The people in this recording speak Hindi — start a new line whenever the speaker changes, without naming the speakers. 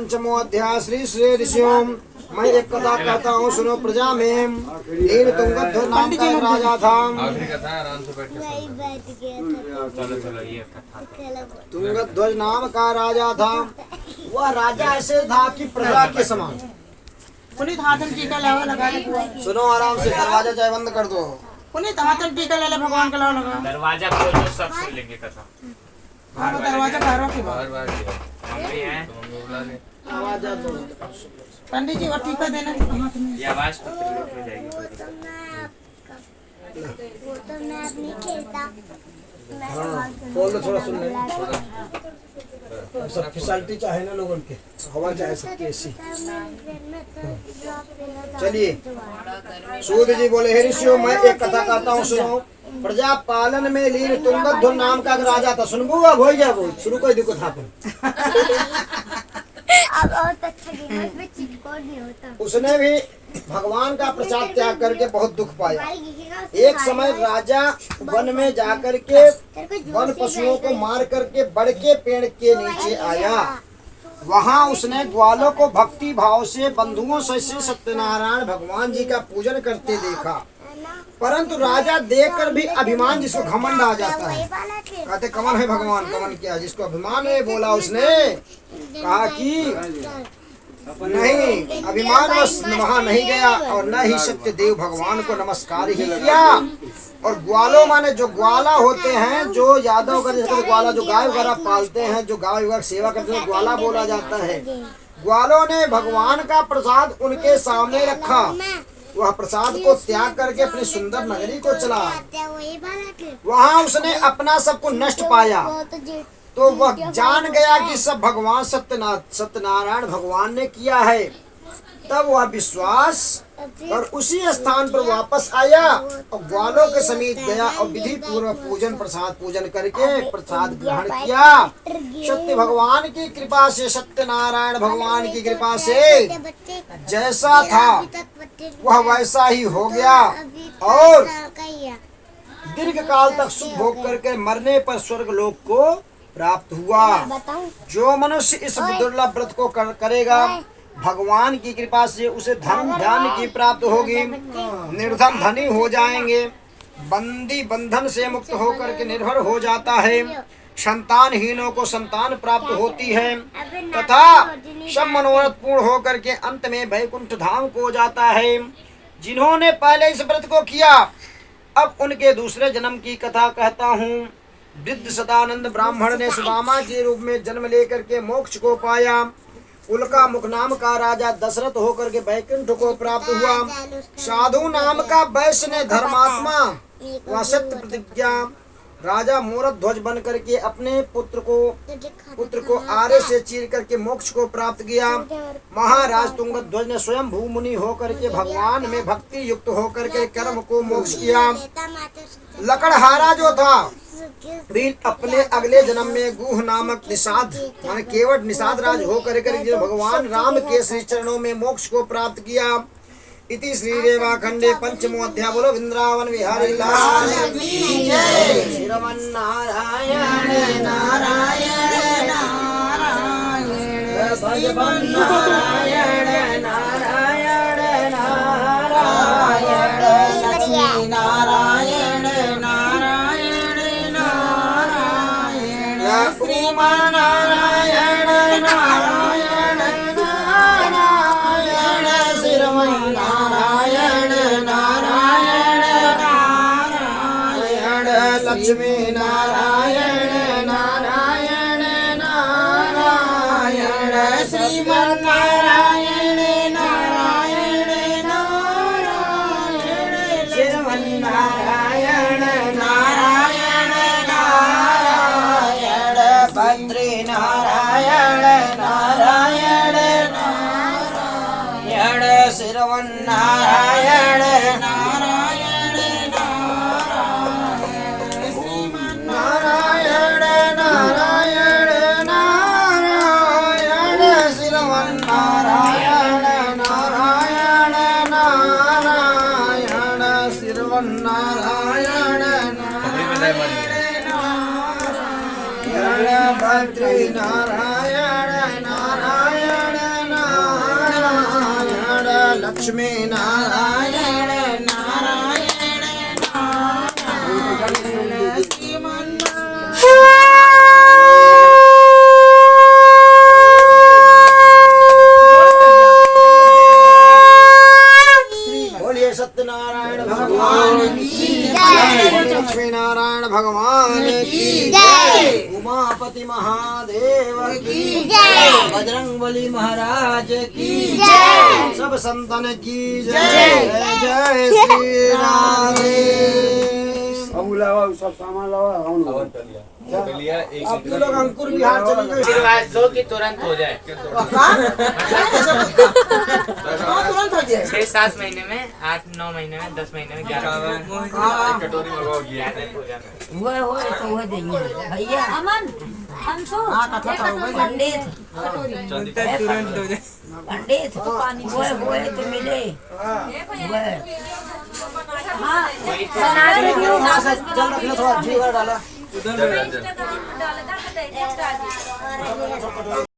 पंचमो अध्याय। श्री श्री ऋषियों, मैं एक कथा कहता हूँ, सुनो प्रजा में। नील तुंगध्वज नाम का एक राजा था। तुंगध्वज नाम का राजा था। वह राजा ऐसे था कि प्रजा के समान।
पुनीत हाथन टीका लावा लगा ले।
सुनो आराम से, दरवाजा चाहे बंद कर दो।
पुनीत हाथन टीका ले ले, भगवान का लावा लगा।
दरवाजा खोलो, सब सुन लेंगे कथा।
हाँ, दरवाजा बाहर की बात।
मम्मी है,
आवाज आ दो।
पंडित जी और टीका देना।
ये आवाज तो त्रिलोक में जाएगी।
वो तो मैं अब नहीं खेलता।
बोल दो, थोड़ा सुन ले। सब फिसलती चाहे ना लोगों के, हवा चाहे सबकी ऐसी। चलिए, सूद जी बोले, हे ऋषियों, मैं एक कथा कहता हूँ, सुनो। प्रजा पालन में लीन तुंगध्वज नाम का एक राजा था। सुनबू अब हो गया, वो शुरू कोई दिक्कत था।
अब और अच्छा गेम में चिटकोट नहीं होता।
उसने भी भगवान का प्रसाद त्याग करके बहुत दुख पाया। एक समय राजा वन में जाकर के वन पशुओं को मार करके बड़ के पेड़ के नीचे आया। वहाँ उसने ग्वालों को भक्ति भाव से बंधुओं से सत्यनारायण भगवान जी का पूजन करते देखा। परंतु राजा देखकर भी अभिमान, जिसको घमंड आ जाता है, कहते कमन है भगवान, कमन क्या, जिसको अभिमान है, बोला उसने, कहा कि नहीं, अभिमान बस वहाँ नहीं गया और न ही सत्य देव भगवान को नमस्कार ही किया। और ग्वालों माने जो ग्वाला होते हैं, जो यादव का जैसे ग्वाला जो गाय वगैरह पालते हैं, जो गाय वगैरह सेवा करते हैं, ग्वाला बोला जाता है। ग्वालों ने भगवान का प्रसाद उनके सामने रखा। वह प्रसाद को त्याग करके अपनी सुंदर नगरी को चला। वहाँ उसने अपना सब कुछ नष्ट पाया। तो वह जान गया कि सब भगवान सत्यनारायण भगवान ने किया है। तब वह विश्वास और उसी स्थान पर वापस आया और ग्वालों के समीप गया और विधि पूर्वक प्रसाद पूजन करके प्रसाद ग्रहण किया। सत्य भगवान की कृपा से, सत्यनारायण भगवान की कृपा से जैसा था वह वैसा ही हो गया और दीर्घ काल तक सुख भोग करके मरने पर स्वर्ग लोक को प्राप्त हुआ। जो मनुष्य इस दुर्लभ व्रत को करेगा, भगवान की कृपा से उसे धन ध्यान की प्राप्त होगी। निर्धन धनी हो जाएंगे। बंदी बंधन से मुक्त होकर के निर्भर हो जाता है। संतानहीनों को संतान प्राप्त होती है तथा सब मनोरथ पूर्ण होकर के अंत में वैकुंठ धाम को जाता है। जिन्होंने पहले इस व्रत को किया, अब उनके दूसरे जन्म की कथा कहता हूँ। वृद्ध सदानंद ब्राह्मण ने सुदामा के रूप में जन्म लेकर के मोक्ष को पाया। उल्का मुख नाम का राजा दशरथ होकर के वैकुंठ को प्राप्त हुआ। साधु नाम का वैश्य ने धर्मात्मा व सत्य प्रतिज्ञा राजा मोरत ध्वज बन करके अपने पुत्र को आरे से चीर करके मोक्ष को प्राप्त किया। महाराज तुंगध्वज ने स्वयं भूमुनि होकर के भगवान में भक्ति युक्त होकर के कर्म को मोक्ष किया। लकड़हारा जो था भी अपने अगले जन्म में गुह नामक निषाद मान केवट निषाद राज होकर के भगवान राम के श्री चरणों में मोक्ष को प्राप्त किया। इति श्री रेवा खंडे पंचमो अध्याय। बोलो वृंदावन विहारी लाल की जय। श्रीमन्नारायण नारायण नारायण श्रीमन्नारायण नारायण नारायण लक्ष्मी नारायण नारायण नारायण श्रीमन्नारायण नारायण नारायण श्रीमन्नारायण नारायण नारायण लक्ष्मी नारायण नारायण नारायण श्रीमन्नारायण नारायण नारायण श्रीमन्नारायण नारायण नारायण बद्री नारायण नारायण नारायण श्रीमन्नारायण नारायण नारायण नारायण नारायण श्रीमन्नारायण नारायण नारायण श्रीमन्नारायण नारायण बद्री नारायण नारायण लक्ष्मी नारायण
नारायण नारायण श्रीमन्नारायण।
बोलिए सत्यनारायण भगवान की जय, लक्ष्मी नारायण भगवान की जय, उमापति महादेव की जय, बजरंगबली महाराज की जय, सब संतन की जय। जय श्री राधे।
अब लावा सब सामान लावा हम लोग
अब तो लोग अंकुर बिहार चले गए।
फिर आज दो की तुरंत हो जाए।
तुरंत हो जाए।
6-7 महीने में, 8-9 महीने में, 10 महीने में, 11 कटोरी मंगवाओगी हो जाना।
वो तो वो देंगे भैया अमन हमसो पंडित पंडित वो तो मिले
जल रखना, थोड़ा जीरा डाला।